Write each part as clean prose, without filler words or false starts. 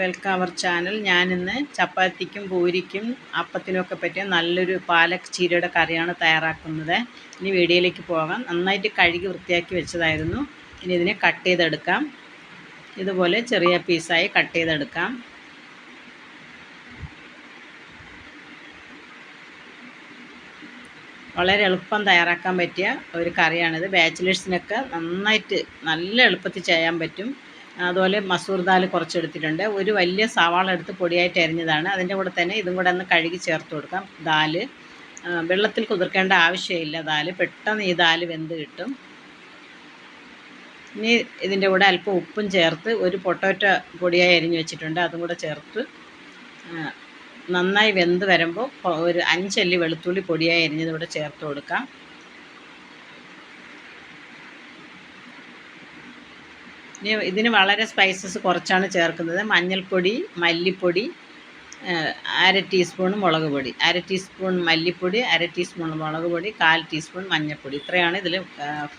Welcome our channel. ഞാനിന്ന് ചപ്പാത്തിക്കും പൂരിക്കും അപ്പത്തിനുമൊക്കെ പറ്റിയ നല്ലൊരു പാലക് ചീരയുടെ കറിയാണ് തയ്യാറാക്കുന്നത്. ഇനി വീഡിയോയിലേക്ക് പോകാം. നന്നായിട്ട് കഴുകി വൃത്തിയാക്കി വെച്ചതായിരുന്നു. ഇനി ഇതിനെ കട്ട് ചെയ്തെടുക്കാം. ഇതുപോലെ ചെറിയ പീസായി കട്ട് ചെയ്തെടുക്കാം. വളരെ എളുപ്പം തയ്യാറാക്കാൻ പറ്റിയ ഒരു കറിയാണിത്. ബാച്ചിലേഴ്സിനൊക്കെ നന്നായിട്ട് നല്ല എളുപ്പത്തിൽ ചെയ്യാൻ പറ്റും. അതുപോലെ മസൂർ ദാൽ കുറച്ചെടുത്തിട്ടുണ്ട്. ഒരു വലിയ സവാള എടുത്ത് പൊടിയായിട്ട് അരിഞ്ഞതാണ്. അതിൻ്റെ കൂടെ തന്നെ ഇതും കൂടെ ഒന്ന് കഴുകി ചേർത്ത് കൊടുക്കാം. ദാൽ വെള്ളത്തിൽ കുതിർക്കേണ്ട ആവശ്യമില്ല. ദാൽ പെട്ടെന്ന് ഈ ദാൽ വെന്ത് കിട്ടും. ഇനി ഇതിൻ്റെ കൂടെ അല്പം ഉപ്പും ചേർത്ത് ഒരു പൊട്ടാറ്റോ പൊടിയായി അരിഞ്ഞ് വെച്ചിട്ടുണ്ട്. അതും കൂടെ ചേർത്ത് നന്നായി വെന്ത് വരുമ്പോൾ ഒരു 5 അല്ലി വെളുത്തുള്ളി പൊടിയായി അരിഞ്ഞത് കൂടെ ചേർത്ത് കൊടുക്കാം. ഇനി ഇതിന് വളരെ സ്പൈസസ് കുറച്ചാണ് ചേർക്കുന്നത്. മഞ്ഞൾപ്പൊടി, മല്ലിപ്പൊടി, 1/2 ടീസ്പൂൺ മുളക് പൊടി, 1/2 ടീസ്പൂൺ മല്ലിപ്പൊടി, 1/2 ടീസ്പൂൺ മുളക് പൊടി, 1/4 ടീസ്പൂൺ മഞ്ഞൾപ്പൊടി. ഇത്രയാണ് ഇതിൽ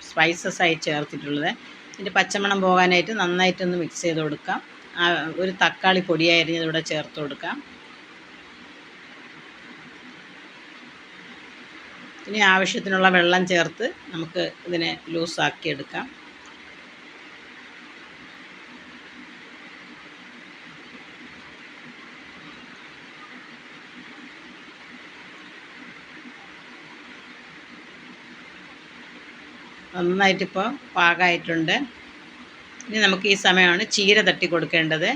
സ്പൈസസ് ആയി ചേർത്തിട്ടുള്ളത്. ഇതിൻ്റെ പച്ചമണം പോകാനായിട്ട് നന്നായിട്ടൊന്ന് മിക്സ് ചെയ്ത് കൊടുക്കാം. ഒരു തക്കാളി പൊടിയായി അരിഞ്ഞത് ഇവിടെ ചേർത്ത് കൊടുക്കാം. ഇനി ആവശ്യത്തിനുള്ള വെള്ളം ചേർത്ത് നമുക്ക് ഇതിനെ ലൂസാക്കി എടുക്കാം. നന്നായിട്ടിപ്പോൾ പാകമായിട്ടുണ്ട്. ഇനി നമുക്ക് ഈ സമയമാണ് ചീര തട്ടി കൊടുക്കേണ്ടത്.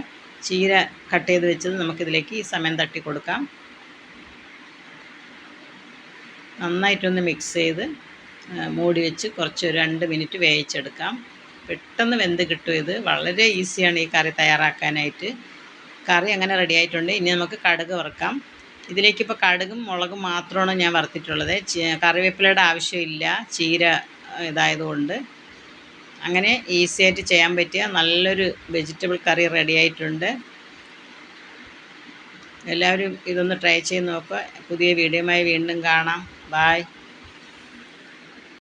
ചീര കട്ട് ചെയ്ത് വെച്ചത് നമുക്കിതിലേക്ക് ഈ സമയം തട്ടി കൊടുക്കാം. നന്നായിട്ടൊന്ന് മിക്സ് ചെയ്ത് മൂടി വെച്ച് കുറച്ച് 2 മിനിറ്റ് വേവിച്ചെടുക്കാം. പെട്ടെന്ന് വെന്ത് കിട്ടും. ഇത് വളരെ ഈസിയാണ് ഈ കറി തയ്യാറാക്കാനായിട്ട്. കറി അങ്ങനെ റെഡി ആയിട്ടുണ്ട്. ഇനി നമുക്ക് കടുക് വറുക്കാം. ഇതിലേക്കിപ്പോൾ കടുകും മുളകും മാത്രമാണ് ഞാൻ വറുത്തിട്ടുള്ളത്. കറിവേപ്പിലയുടെ ആവശ്യമില്ല, ചീര ഇതായതുകൊണ്ട്. അങ്ങനെ ഈസി ആയിട്ട് ചെയ്യാൻ പറ്റിയ നല്ലൊരു വെജിറ്റബിൾ കറി റെഡി ആയിട്ടുണ്ട്. എല്ലാവരും ഇതൊന്ന് ട്രൈ ചെയ്ത് നോക്കുക. പുതിയ വീഡിയോയുമായി വീണ്ടും കാണാം. ബായ്.